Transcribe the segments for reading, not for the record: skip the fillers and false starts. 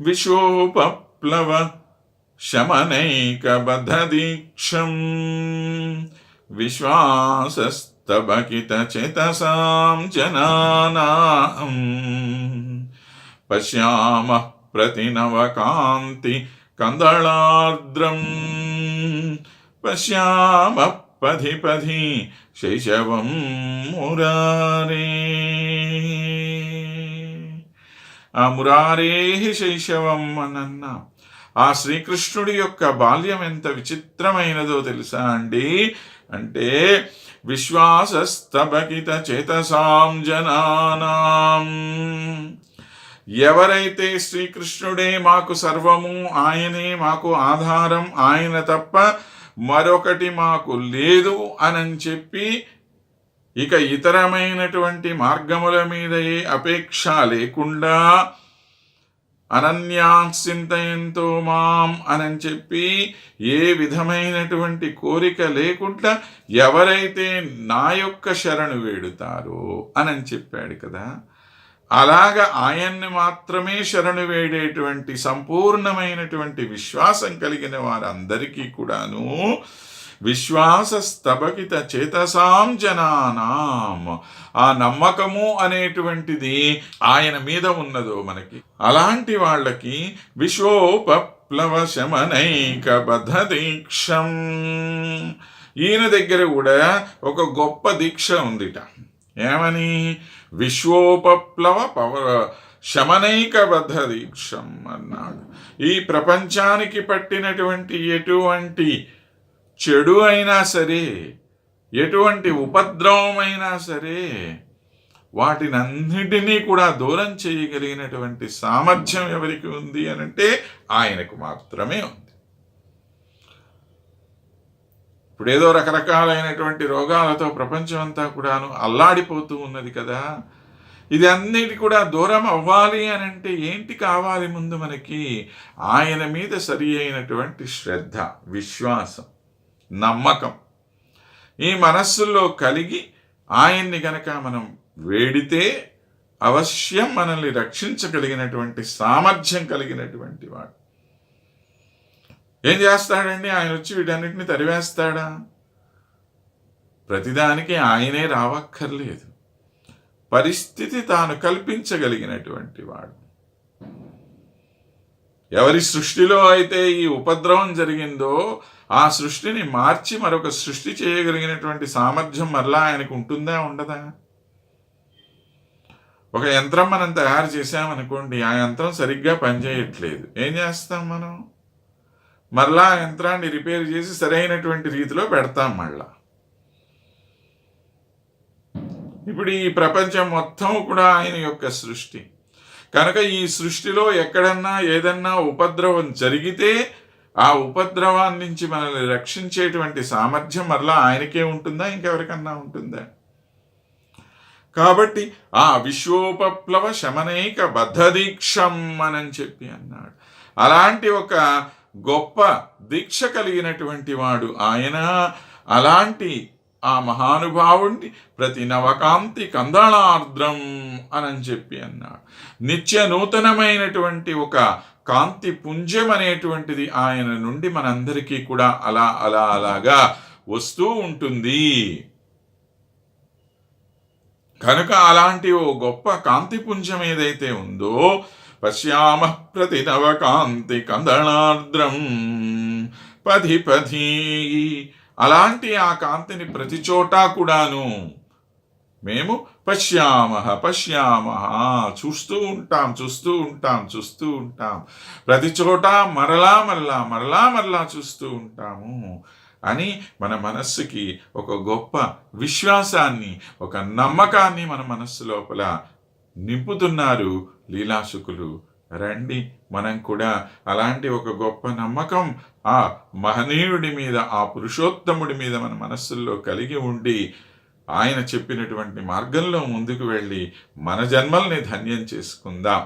విశ్వోపప్లవ శమనైకబద్ధదీక్షం విశ్వాసస్తబకితచేతసాం జనానాం పశ్యామః ప్రతినవకాంతి కందళార్ద్రం పశ్యామః పధి పధి శైశవం మురారే. ఆ మురారే శైశవం అనన్నా ఆ శ్రీకృష్ణుడి యొక్క బాల్యం ఎంత విచిత్రమైనదో తెలుసా అండి. అంటే విశ్వాసస్తబకిత చేతసాం జనానాం, ఎవరైతే శ్రీకృష్ణుడే మాకు సర్వము, ఆయనే మాకు ఆధారం, ఆయన తప్ప మరొకటి మాకు లేదు అని చెప్పి ఇక ఇతరమైనటువంటి మార్గముల మీద ఏ అపేక్ష లేకుండా అనన్యాచింతయంతో మాం అని చెప్పి ఏ విధమైనటువంటి కోరిక లేకుండా ఎవరైతే నా యొక్క శరణు వేడుతారో అని చెప్పాడు కదా. అలాగా ఆయన్ని మాత్రమే శరణు వేడేటువంటి సంపూర్ణమైనటువంటి విశ్వాసం కలిగిన వారందరికీ కూడాను విశ్వాసస్తబకిత చేతసాం జనానాం, ఆ నమ్మకము అనేటువంటిది ఆయన మీద ఉన్నదో మనకి, అలాంటి వాళ్ళకి విశ్వోపప్లవ శమనైకబద్ధదీక్షం, ఈయన దగ్గర కూడా ఒక గొప్ప దీక్ష ఉందిట. ఏమని? విశ్వోపప్లవ శమనైకబద్ధదీక్షం అన్నాడు. ఈ ప్రపంచానికి పట్టినటువంటి ఎటువంటి చెడు అయినా సరే, ఎటువంటి ఉపద్రవమైనా సరే, వాటినన్నిటినీ కూడా దూరం చేయగలిగినటువంటి సామర్థ్యం ఎవరికి ఉంది అనంటే ఆయనకు మాత్రమే ఉంది. ఇప్పుడు ఏదో రకరకాలైనటువంటి రోగాలతో ప్రపంచం అంతా కూడాను అల్లాడిపోతూ ఉన్నది కదా. ఇది అన్నిటి కూడా దూరం అవ్వాలి అనంటే ఏంటి కావాలి? ముందు మనకి ఆయన మీద సరి అయినటువంటి శ్రద్ధ, విశ్వాసం, నమ్మకం ఈ మనస్సులో కలిగి ఆయన్ని గనక మనం వేడితే అవశ్యం మనల్ని రక్షించగలిగినటువంటి సామర్థ్యం కలిగినటువంటి వాడు. ఏం చేస్తాడండి? ఆయన వచ్చి వీటన్నిటిని తరివేస్తాడా? ప్రతిదానికి ఆయనే రావక్కర్లేదు. పరిస్థితి తాను కల్పించగలిగినటువంటి వాడు. ఎవరి సృష్టిలో అయితే ఈ ఉపద్రవం జరిగిందో ఆ సృష్టిని మార్చి మరొక సృష్టి చేయగలిగినటువంటి సామర్థ్యం మరలా ఆయనకు ఉంటుందా, ఉండదా? ఒక యంత్రం మనం తయారు చేసామనుకోండి, ఆ యంత్రం సరిగ్గా పనిచేయట్లేదు. ఏం చేస్తాం మనం? మరలా ఆ యంత్రాన్ని రిపేర్ చేసి సరైనటువంటి రీతిలో పెడతాం మళ్ళా. ఇప్పుడు ఈ ప్రపంచం మొత్తం కూడా ఆయన యొక్క సృష్టి కనుక ఈ సృష్టిలో ఎక్కడన్నా ఏదన్నా ఉపద్రవం జరిగితే ఆ ఉపద్రవాన్ని నుంచి మనల్ని రక్షించేటువంటి సామర్థ్యం మరలా ఆయనకే ఉంటుందా, ఇంకెవరికన్నా ఉంటుందా? కాబట్టి ఆ విశ్వోపప్లవ శమనైకబద్ధదీక్షం అని చెప్పి అన్నాడు. అలాంటి ఒక గొప్ప దీక్ష కలిగినటువంటి వాడు ఆయన. అలాంటి ఆ మహానుభావుణ్ణి ప్రతి నవకాంతి కందళార్ద్రం అని చెప్పి అన్నాడు. నిత్య నూతనమైనటువంటి ఒక కాంతి పుంజం అనేటువంటిది ఆయన నుండి మనందరికీ కూడా అలాగా వస్తూ ఉంటుంది. కనుక అలాంటి ఓ గొప్ప కాంతి పుంజం ఏదైతే ఉందో పశ్యామ ప్రతి నవకాంతి కందళార్ద్రం పధి పధి, అలాంటి ఆ కాంతిని ప్రతి చోటా కూడాను మేము పశ్యామహ చూస్తూ ఉంటాం ప్రతి చోట మరలా చూస్తూ ఉంటాము అని మన మనస్సుకి ఒక గొప్ప విశ్వాసాన్ని, ఒక నమ్మకాన్ని మన మనస్సు లోపల నింపుతున్నారు లీలాసుకులు. రండి మనం కూడా అలాంటి ఒక గొప్ప నమ్మకం ఆ మహనీయుడి మీద, ఆ పురుషోత్తముడి మీద మన మనస్సుల్లో కలిగి ఉండి ఆయన చెప్పినటువంటి మార్గంలో ముందుకు వెళ్ళి మన జన్మల్ని ధన్యం చేసుకుందాం.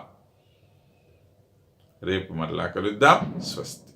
రేపు మరలా కలుద్దాం. స్వస్తి.